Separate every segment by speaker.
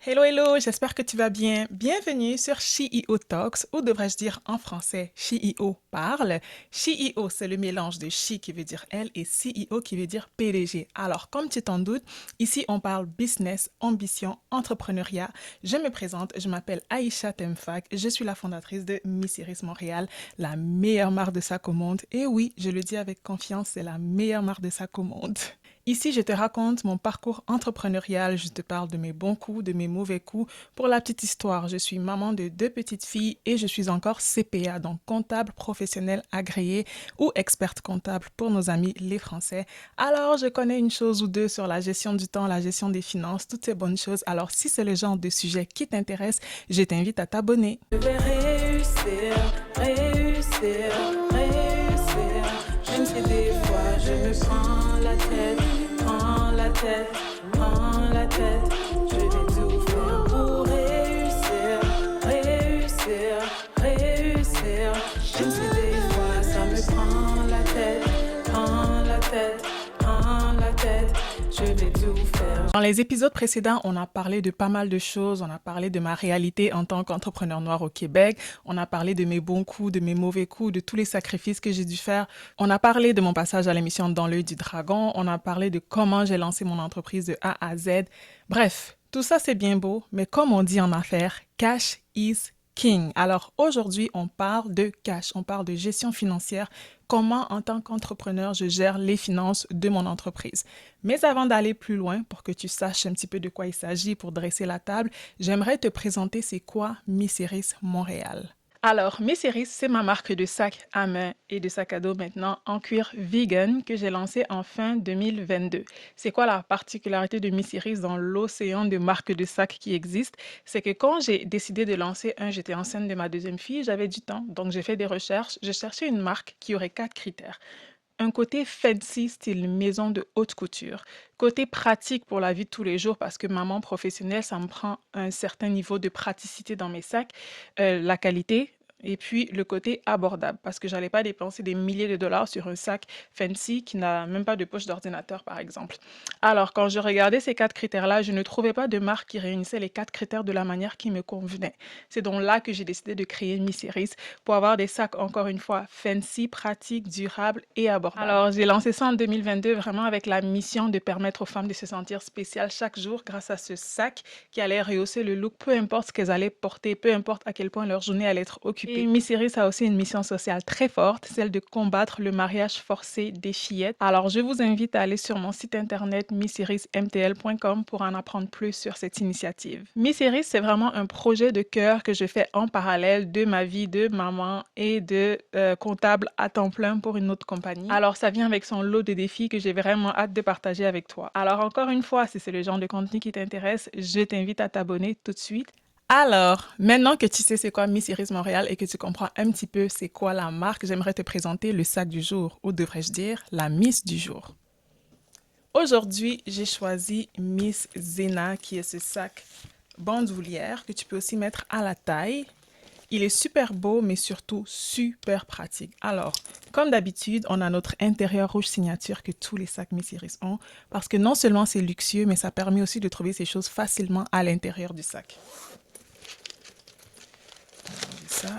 Speaker 1: Hello, hello, j'espère que tu vas bien. Bienvenue sur CEO Talks, ou devrais-je dire en français, CEO parle. CEO, c'est le mélange de she qui veut dire elle et CEO qui veut dire PDG. Alors, comme tu t'en doutes, ici on parle business, ambition, entrepreneuriat. Je me présente, je m'appelle Aïcha Temfak, je suis la fondatrice de Miss Iris Montréal, la meilleure marque de sac au monde. Et oui, je le dis avec confiance, c'est la meilleure marque de sac au monde. Ici, je te raconte mon parcours entrepreneurial, je te parle de mes bons coups, de mes mauvais coups. Pour la petite histoire, je suis maman de 2 petites filles et je suis encore CPA, donc comptable professionnel agréé ou experte comptable pour nos amis les Français. Alors, je connais une chose ou deux sur la gestion du temps, la gestion des finances, toutes ces bonnes choses. Alors, si c'est le genre de sujet qui t'intéresse, je t'invite à t'abonner. Je vais réussir, réussir, réussir. Même si des fois je me prends la tête. Prends la tête, je vais tout faire pour réussir, réussir, réussir. Même si des fois ça me prend la tête, prends la tête, prends la tête, je vais tout faire. Dans les épisodes précédents, on a parlé de pas mal de choses. On a parlé de ma réalité en tant qu'entrepreneur noir au Québec. On a parlé de mes bons coups, de mes mauvais coups, de tous les sacrifices que j'ai dû faire. On a parlé de mon passage à l'émission Dans l'œil du dragon. On a parlé de comment j'ai lancé mon entreprise de A à Z. Bref, tout ça c'est bien beau, mais comme on dit en affaires, cash is king. Alors aujourd'hui, on parle de cash, on parle de gestion financière, comment en tant qu'entrepreneur je gère les finances de mon entreprise. Mais avant d'aller plus loin, pour que tu saches un petit peu de quoi il s'agit pour dresser la table, j'aimerais te présenter c'est quoi Miss Iris Montréal. Alors, Miss Iris, c'est ma marque de sacs à main et de sacs à dos maintenant en cuir vegan que j'ai lancé en fin 2022. C'est quoi la particularité de Miss Iris dans l'océan de marques de sacs qui existent? C'est que quand j'ai décidé de lancer j'étais enceinte de ma deuxième fille, j'avais du temps, donc j'ai fait des recherches. Je cherchais une marque qui aurait 4 critères. Un côté fancy, style maison de haute couture. Côté pratique pour la vie de tous les jours, parce que maman professionnelle, ça me prend un certain niveau de praticité dans mes sacs. La qualité. Et puis le côté abordable, parce que j'allais pas dépenser des milliers de dollars sur un sac fancy qui n'a même pas de poche d'ordinateur, par exemple. Alors, quand je regardais ces 4 critères-là, je ne trouvais pas de marque qui réunissait les 4 critères de la manière qui me convenait. C'est donc là que j'ai décidé de créer Miss Iris pour avoir des sacs, encore une fois, fancy, pratiques, durables et abordables. Alors, j'ai lancé ça en 2022 vraiment avec la mission de permettre aux femmes de se sentir spéciales chaque jour grâce à ce sac qui allait rehausser le look, peu importe ce qu'elles allaient porter, peu importe à quel point leur journée allait être occupée. Et Miss Iris a aussi une mission sociale très forte, celle de combattre le mariage forcé des fillettes. Alors, je vous invite à aller sur mon site internet missirismtl.com pour en apprendre plus sur cette initiative. Miss Iris, c'est vraiment un projet de cœur que je fais en parallèle de ma vie de maman et de comptable à temps plein pour une autre compagnie. Alors, ça vient avec son lot de défis que j'ai vraiment hâte de partager avec toi. Alors, encore une fois, si c'est le genre de contenu qui t'intéresse, je t'invite à t'abonner tout de suite. Alors, maintenant que tu sais c'est quoi Miss Iris Montréal et que tu comprends un petit peu c'est quoi la marque, j'aimerais te présenter le sac du jour, ou devrais-je dire la Miss du jour. Aujourd'hui, j'ai choisi Miss Zena, qui est ce sac bandoulière que tu peux aussi mettre à la taille. Il est super beau, mais surtout super pratique. Alors, comme d'habitude, on a notre intérieur rouge signature que tous les sacs Miss Iris ont, parce que non seulement c'est luxueux, mais ça permet aussi de trouver ces choses facilement à l'intérieur du sac. Ça.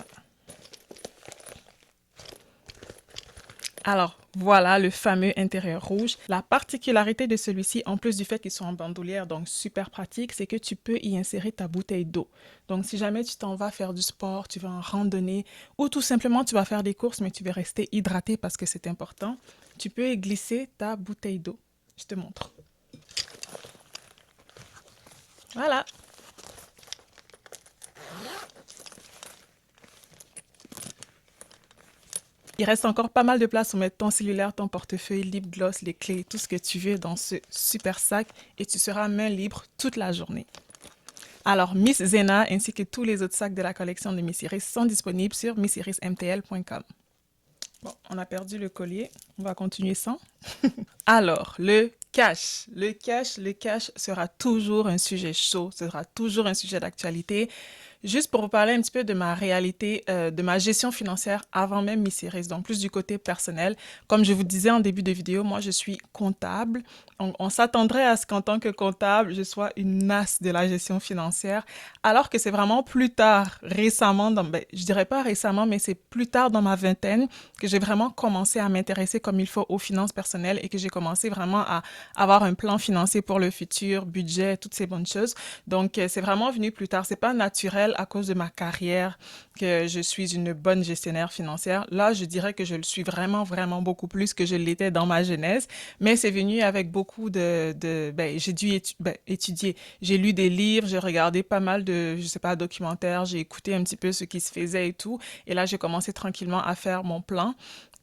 Speaker 1: Alors, voilà le fameux intérieur rouge. La particularité de celui-ci, en plus du fait qu'ils sont en bandoulière, donc super pratique, c'est que tu peux y insérer ta bouteille d'eau. Donc, si jamais tu t'en vas faire du sport, tu vas en randonnée, ou tout simplement tu vas faire des courses, mais tu veux rester hydraté parce que c'est important, tu peux y glisser ta bouteille d'eau. Je te montre. Voilà. Il reste encore pas mal de place pour mettre ton cellulaire, ton portefeuille, lip gloss, les clés, tout ce que tu veux dans ce super sac et tu seras main libre toute la journée. Alors, Miss Zena ainsi que tous les autres sacs de la collection de Miss Iris sont disponibles sur missirismtl.com. Bon, on a perdu le collier. On va continuer sans. Alors, le
Speaker 2: Le cash sera toujours un sujet chaud, sera toujours un sujet d'actualité. Juste pour vous parler un petit peu de ma réalité, de ma gestion financière avant même Miss Iris, donc plus du côté personnel. Comme je vous disais en début de vidéo, moi je suis comptable. On s'attendrait à ce qu'en tant que comptable, je sois une masse de la gestion financière, alors que c'est vraiment plus tard, récemment, ben, je dirais pas récemment, mais c'est plus tard dans ma vingtaine que j'ai vraiment commencé à m'intéresser comme il faut aux finances personnelles et que j'ai commencé vraiment à avoir un plan financier pour le futur, budget, toutes ces bonnes choses. Donc, c'est vraiment venu plus tard. C'est pas naturel à cause de ma carrière que je suis une bonne gestionnaire financière. Là, je dirais que je le suis vraiment, vraiment beaucoup plus que je l'étais dans ma jeunesse. Mais c'est venu avec beaucoup ben, j'ai dû étudier. J'ai lu des livres, j'ai regardé pas mal de, je sais pas, documentaires, j'ai écouté un petit peu ce qui se faisait et tout. Et là, j'ai commencé tranquillement à faire mon plan.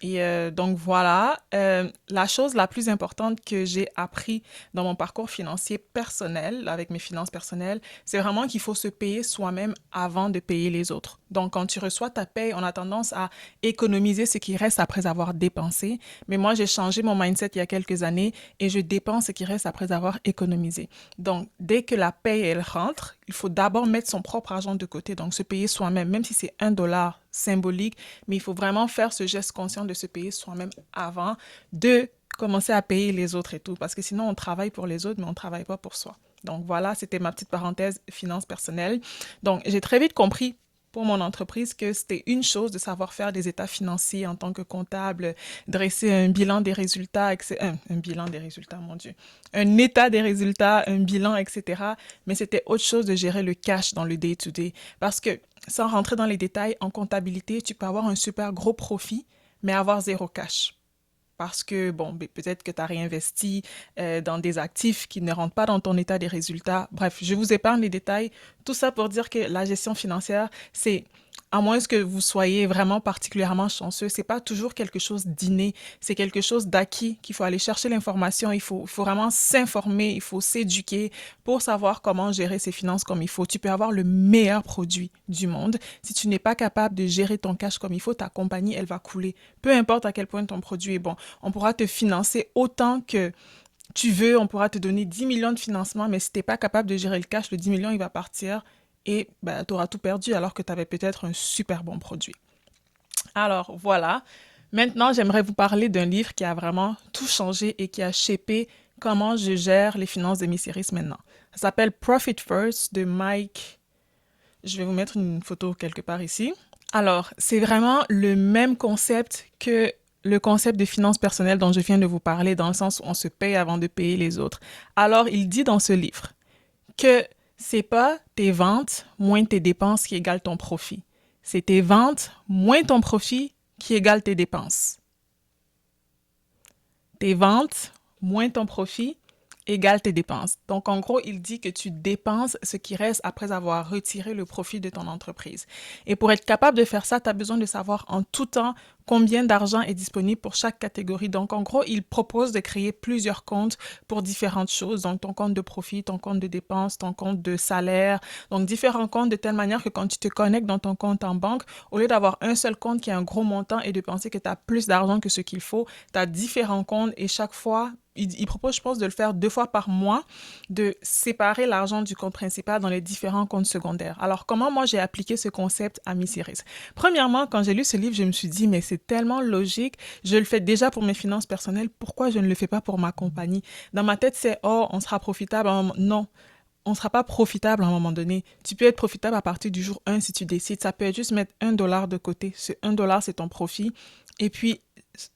Speaker 2: Et donc voilà, la chose la plus importante que j'ai appris dans mon parcours financier personnel, avec mes finances personnelles, c'est vraiment qu'il faut se payer soi-même avant de payer les autres. Donc quand tu reçois ta paye, on a tendance à économiser ce qui reste après avoir dépensé. Mais moi, j'ai changé mon mindset il y a quelques années et je dépense ce qui reste après avoir économisé. Donc dès que la paye, elle rentre, il faut d'abord mettre son propre argent de côté, donc se payer soi-même, même si c'est 1 dollar symbolique, mais il faut vraiment faire ce geste conscient de se payer soi-même avant de commencer à payer les autres et tout, parce que sinon on travaille pour les autres, mais on ne travaille pas pour soi. Donc voilà, c'était ma petite parenthèse finances personnelles. Donc j'ai très vite compris pour mon entreprise que c'était une chose de savoir faire des états financiers en tant que comptable, dresser un bilan des résultats, un bilan des résultats, mon Dieu, un état des résultats, un bilan, etc. Mais c'était autre chose de gérer le cash dans le day-to-day. Parce que, sans rentrer dans les détails, en comptabilité, tu peux avoir un super gros profit, mais avoir zéro cash parce que, bon, ben, peut-être que tu as réinvesti dans des actifs qui ne rentrent pas dans ton état des résultats. Bref, je vous épargne les détails. Tout ça pour dire que la gestion financière, c'est, à moins que vous soyez vraiment particulièrement chanceux, c'est pas toujours quelque chose d'inné, c'est quelque chose d'acquis, qu'il faut aller chercher l'information, il faut vraiment s'informer, il faut s'éduquer pour savoir comment gérer ses finances comme il faut. Tu peux avoir le meilleur produit du monde. Si tu n'es pas capable de gérer ton cash comme il faut, ta compagnie, elle va couler. Peu importe à quel point ton produit est bon. On pourra te financer autant que tu veux, on pourra te donner 10 millions de financement, mais si tu n'es pas capable de gérer le cash, le 10 millions, il va partir et ben, tu auras tout perdu alors que tu avais peut-être un super bon produit. Alors voilà, maintenant j'aimerais vous parler d'un livre qui a vraiment tout changé et qui a shapé comment je gère les finances de mes séries maintenant. Ça s'appelle Profit First de Mike. Je vais vous mettre une photo quelque part ici. Alors, c'est vraiment le même concept que le concept de finances personnelles dont je viens de vous parler, dans le sens où on se paye avant de payer les autres. Alors, il dit dans ce livre que c'est pas tes ventes moins tes dépenses qui égale ton profit. C'est tes ventes moins ton profit qui égale tes dépenses. Tes ventes moins ton profit égale tes dépenses. Donc, en gros, il dit que tu dépenses ce qui reste après avoir retiré le profit de ton entreprise. Et pour être capable de faire ça, tu as besoin de savoir en tout temps combien d'argent est disponible pour chaque catégorie. Donc, en gros, il propose de créer plusieurs comptes pour différentes choses. Donc, ton compte de profit, ton compte de dépenses, ton compte de salaire. Donc, différents comptes de telle manière que quand tu te connectes dans ton compte en banque, au lieu d'avoir un seul compte qui a un gros montant et de penser que tu as plus d'argent que ce qu'il faut, tu as différents comptes et chaque fois, il propose, je pense, de le faire 2 fois par mois, de séparer l'argent du compte principal dans les différents comptes secondaires. Alors, comment moi j'ai appliqué ce concept à Miss Iris? Premièrement, quand j'ai lu ce livre, je me suis dit, mais c'est tellement logique, je le fais déjà pour mes finances personnelles, pourquoi je ne le fais pas pour ma compagnie? Dans ma tête, c'est, oh, on sera profitable. Non, on ne sera pas profitable à un moment donné. Tu peux être profitable à partir du jour 1 si tu décides. Ça peut être juste mettre 1 dollar de côté. Ce 1 dollar, c'est ton profit. Et puis,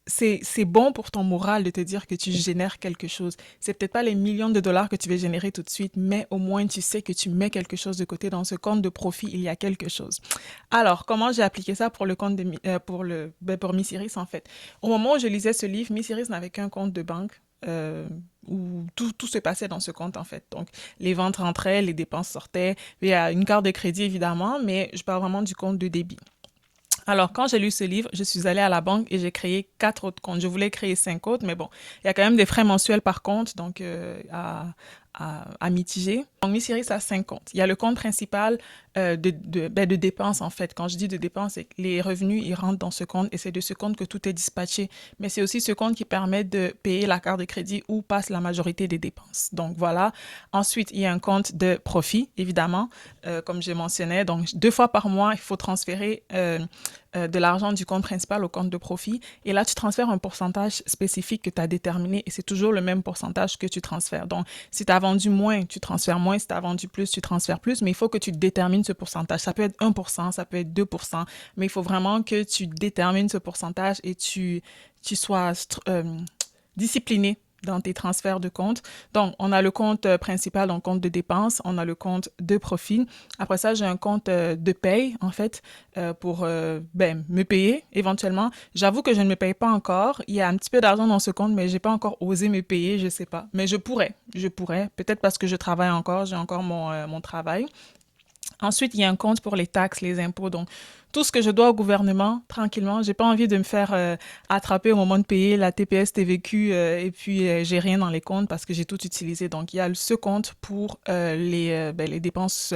Speaker 2: c'est bon pour ton moral de te dire que tu génères quelque chose. C'est peut-être pas les millions de dollars que tu vas générer tout de suite, mais au moins tu sais que tu mets quelque chose de côté. Dans ce compte de profit, il y a quelque chose. Alors, comment j'ai appliqué ça pour le compte de, pour Miss Iris en fait? Au moment où je lisais ce livre, Miss Iris n'avait qu'un compte de banque. Où tout se passait dans ce compte en fait. Donc, les ventes rentraient, les dépenses sortaient. Il y a une carte de crédit évidemment, mais je parle vraiment du compte de débit. Alors, quand j'ai lu ce livre, je suis allée à la banque et j'ai créé 4 autres comptes. Je voulais créer 5 autres, mais bon, il y a quand même des frais mensuels par compte, donc à mitiger. Donc, Miss Iris a 5 comptes. Il y a le compte principal de dépenses, en fait. Quand je dis de dépenses, c'est que les revenus, ils rentrent dans ce compte et c'est de ce compte que tout est dispatché. Mais c'est aussi ce compte qui permet de payer la carte de crédit où passe la majorité des dépenses. Donc, voilà. Ensuite, il y a un compte de profit, évidemment, comme je mentionnais. Donc, 2 fois par mois, il faut transférer de l'argent du compte principal au compte de profit. Et là, tu transfères un pourcentage spécifique que tu as déterminé et c'est toujours le même pourcentage que tu transfères. Donc, si tu as vendu moins, tu transfères moins. Si tu as vendu plus, tu transfères plus. Mais il faut que tu détermines ce pourcentage. Ça peut être 1%, ça peut être 2%, mais il faut vraiment que tu détermines ce pourcentage et tu sois discipliné dans tes transferts de compte. Donc, on a le compte principal, donc compte de dépenses, on a le compte de profit. Après ça, j'ai un compte de paye, en fait, pour me payer éventuellement. J'avoue que je ne me paye pas encore. Il y a un petit peu d'argent dans ce compte, mais j'ai pas encore osé me payer, je sais pas. Mais je pourrais. Peut-être parce que je travaille encore, j'ai encore mon travail. Ensuite, il y a un compte pour les taxes, les impôts. Donc, tout ce que je dois au gouvernement, tranquillement. J'ai pas envie de me faire attraper au moment de payer la TPS, TVQ et puis j'ai rien dans les comptes parce que j'ai tout utilisé. Donc, il y a ce compte pour les dépenses,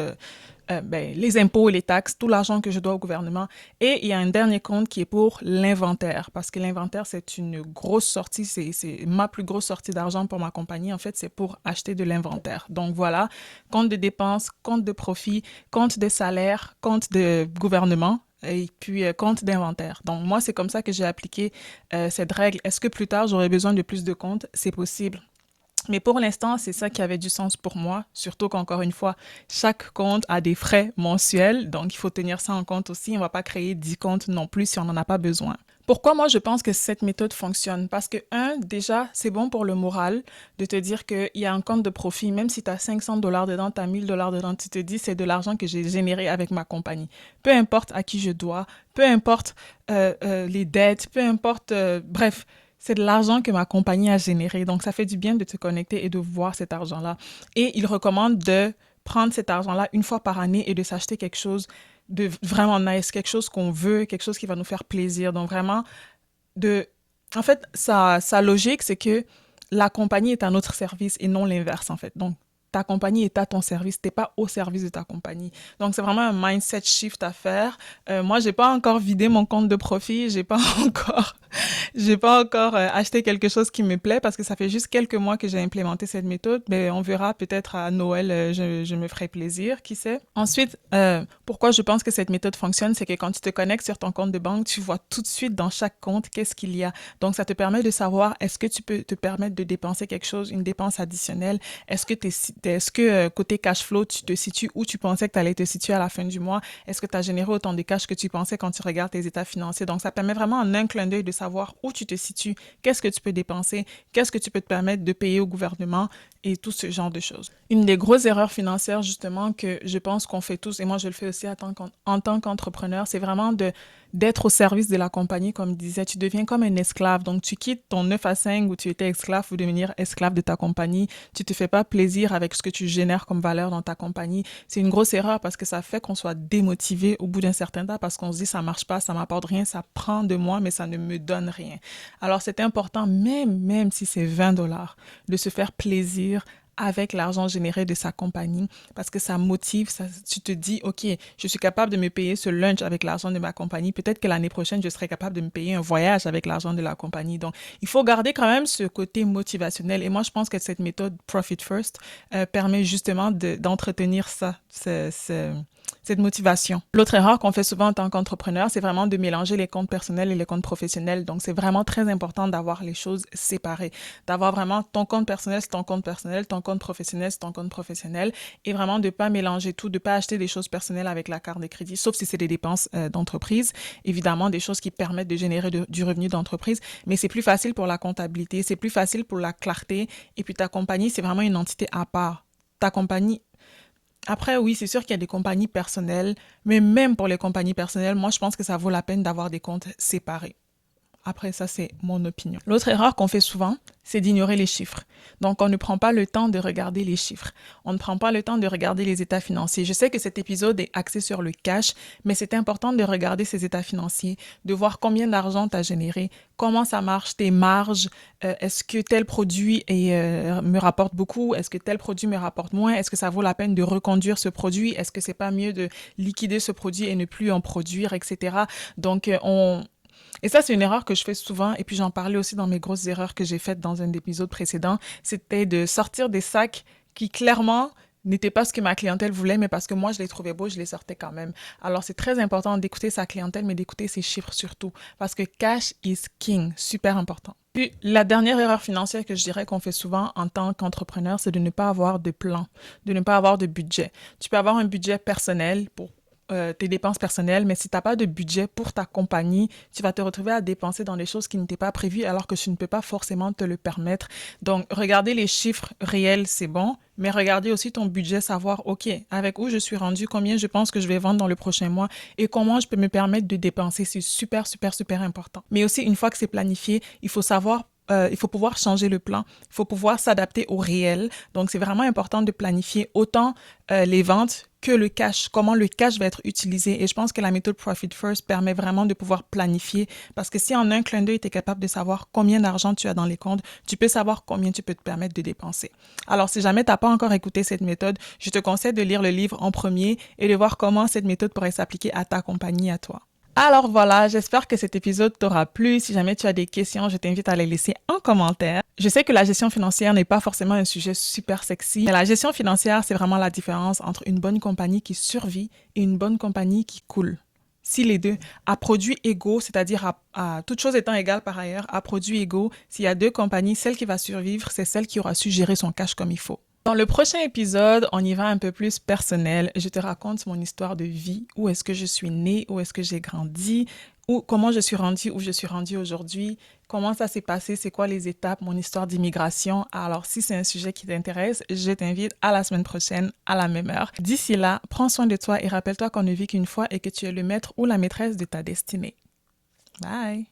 Speaker 2: les impôts et les taxes, tout l'argent que je dois au gouvernement. Et il y a un dernier compte qui est pour l'inventaire parce que l'inventaire, c'est une grosse sortie. C'est ma plus grosse sortie d'argent pour ma compagnie. En fait, c'est pour acheter de l'inventaire. Donc, voilà, compte de dépenses, compte de profit, compte de salaire, compte de gouvernement et puis compte d'inventaire. Donc, moi, c'est comme ça que j'ai appliqué cette règle. Est-ce que plus tard, j'aurai besoin de plus de comptes? C'est possible. Mais pour l'instant, c'est ça qui avait du sens pour moi, surtout qu'encore une fois, chaque compte a des frais mensuels, donc il faut tenir ça en compte aussi. On ne va pas créer 10 comptes non plus si on n'en a pas besoin. Pourquoi moi je pense que cette méthode fonctionne? Parce que, déjà, c'est bon pour le moral de te dire qu'il y a un compte de profit, même si tu as 500 $ dedans, tu as 1000 $ dedans, tu te dis c'est de l'argent que j'ai généré avec ma compagnie. Peu importe à qui je dois, peu importe les dettes, peu importe, bref, c'est de l'argent que ma compagnie a généré. Donc, ça fait du bien de te connecter et de voir cet argent-là. Et il recommande de prendre cet argent-là une fois par année et de s'acheter quelque chose de vraiment nice, quelque chose qu'on veut, quelque chose qui va nous faire plaisir. Donc, vraiment, en fait, sa logique, c'est que la compagnie est à notre service et non l'inverse, en fait. Donc, ta compagnie est à ton service, t'es pas au service de ta compagnie. Donc, c'est vraiment un mindset shift à faire. Moi, j'ai pas encore vidé mon compte de profit, j'ai pas encore acheté quelque chose qui me plaît parce que ça fait juste quelques mois que j'ai implémenté cette méthode. Mais on verra peut-être à Noël, je me ferai plaisir, qui sait. Ensuite, pourquoi je pense que cette méthode fonctionne, c'est que quand tu te connectes sur ton compte de banque, tu vois tout de suite dans chaque compte qu'est-ce qu'il y a. Donc, ça te permet de savoir est-ce que tu peux te permettre de dépenser quelque chose, une dépense additionnelle. Est-ce que côté cash flow, tu te situes où tu pensais que tu allais te situer à la fin du mois? Est-ce que tu as généré autant de cash que tu pensais quand tu regardes tes états financiers? Donc, ça permet vraiment en un clin d'œil de savoir où tu te situes, qu'est-ce que tu peux dépenser, qu'est-ce que tu peux te permettre de payer au gouvernement et tout ce genre de choses. Une des grosses erreurs financières, justement, que je pense qu'on fait tous, et moi je le fais aussi en tant qu'entrepreneur, c'est vraiment d'être au service de la compagnie, comme je disais, tu deviens comme un esclave. Donc, tu quittes ton 9 à 5 où tu étais esclave pour devenir esclave de ta compagnie. Tu te fais pas plaisir avec ce que tu génères comme valeur dans ta compagnie. C'est une grosse erreur parce que ça fait qu'on soit démotivé au bout d'un certain temps parce qu'on se dit ça marche pas, ça m'apporte rien, ça prend de moi, mais ça ne me donne rien. Alors, c'est important, même si c'est 20 $, de se faire plaisir avec l'argent généré de sa compagnie parce que ça motive, tu te dis, OK, je suis capable de me payer ce lunch avec l'argent de ma compagnie. Peut-être que l'année prochaine, je serai capable de me payer un voyage avec l'argent de la compagnie. Donc, il faut garder quand même ce côté motivationnel. Et moi, je pense que cette méthode Profit First permet justement d'entretenir cette motivation. L'autre erreur qu'on fait souvent en tant qu'entrepreneur, c'est vraiment de mélanger les comptes personnels et les comptes professionnels. Donc, c'est vraiment très important d'avoir les choses séparées, d'avoir vraiment ton compte personnel, c'est ton compte personnel, ton compte professionnel, c'est ton compte professionnel, et vraiment de pas mélanger tout, de pas acheter des choses personnelles avec la carte de crédit, sauf si c'est des dépenses d'entreprise. Évidemment, des choses qui permettent de générer du revenu d'entreprise, mais c'est plus facile pour la comptabilité, c'est plus facile pour la clarté, et puis ta compagnie, c'est vraiment une entité à part. Ta compagnie. Après, oui, c'est sûr qu'il y a des compagnies personnelles, mais même pour les compagnies personnelles, moi, je pense que ça vaut la peine d'avoir des comptes séparés. Après, ça, c'est mon opinion. L'autre erreur qu'on fait souvent, c'est d'ignorer les chiffres. Donc, on ne prend pas le temps de regarder les chiffres. On ne prend pas le temps de regarder les états financiers. Je sais que cet épisode est axé sur le cash, mais c'est important de regarder ces états financiers, de voir combien d'argent tu as généré, comment ça marche, tes marges, est-ce que tel produit me rapporte beaucoup, est-ce que tel produit me rapporte moins, est-ce que ça vaut la peine de reconduire ce produit, est-ce que c'est pas mieux de liquider ce produit et ne plus en produire, etc. Donc, et ça, c'est une erreur que je fais souvent, et puis j'en parlais aussi dans mes grosses erreurs que j'ai faites dans un épisode précédent, c'était de sortir des sacs qui clairement n'étaient pas ce que ma clientèle voulait, mais parce que moi, je les trouvais beaux, je les sortais quand même. Alors, c'est très important d'écouter sa clientèle, mais d'écouter ses chiffres surtout, parce que cash is king, super important. Puis, la dernière erreur financière que je dirais qu'on fait souvent en tant qu'entrepreneur, c'est de ne pas avoir de plan, de ne pas avoir de budget. Tu peux avoir un budget personnel pour tes dépenses personnelles, mais si tu n'as pas de budget pour ta compagnie, tu vas te retrouver à dépenser dans des choses qui n'étaient pas prévues alors que tu ne peux pas forcément te le permettre. Donc, regarder les chiffres réels, c'est bon, mais regarder aussi ton budget, savoir, OK, avec où je suis rendu, combien je pense que je vais vendre dans le prochain mois et comment je peux me permettre de dépenser. C'est super, super, super important. Mais aussi, une fois que c'est planifié, il faut savoir il faut pouvoir changer le plan, il faut pouvoir s'adapter au réel. Donc, c'est vraiment important de planifier autant les ventes que le cash, comment le cash va être utilisé. Et je pense que la méthode Profit First permet vraiment de pouvoir planifier parce que si en un clin d'œil, tu es capable de savoir combien d'argent tu as dans les comptes, tu peux savoir combien tu peux te permettre de dépenser. Alors, si jamais tu n'as pas encore écouté cette méthode, je te conseille de lire le livre en premier et de voir comment cette méthode pourrait s'appliquer à ta compagnie, à toi. Alors voilà, j'espère que cet épisode t'aura plu. Si jamais tu as des questions, je t'invite à les laisser en commentaire. Je sais que la gestion financière n'est pas forcément un sujet super sexy, mais la gestion financière, c'est vraiment la différence entre une bonne compagnie qui survit et une bonne compagnie qui coule. Si les deux, à produits égaux, c'est-à-dire à toutes choses étant égales par ailleurs, à produits égaux, s'il y a deux compagnies, celle qui va survivre, c'est celle qui aura su gérer son cash comme il faut. Dans le prochain épisode, on y va un peu plus personnel. Je te raconte mon histoire de vie, où est-ce que je suis née, où est-ce que j'ai grandi, comment je suis rendue où je suis rendue aujourd'hui, comment ça s'est passé, c'est quoi les étapes, mon histoire d'immigration. Alors, si c'est un sujet qui t'intéresse, je t'invite à la semaine prochaine, à la même heure. D'ici là, prends soin de toi et rappelle-toi qu'on ne vit qu'une fois et que tu es le maître ou la maîtresse de ta destinée. Bye!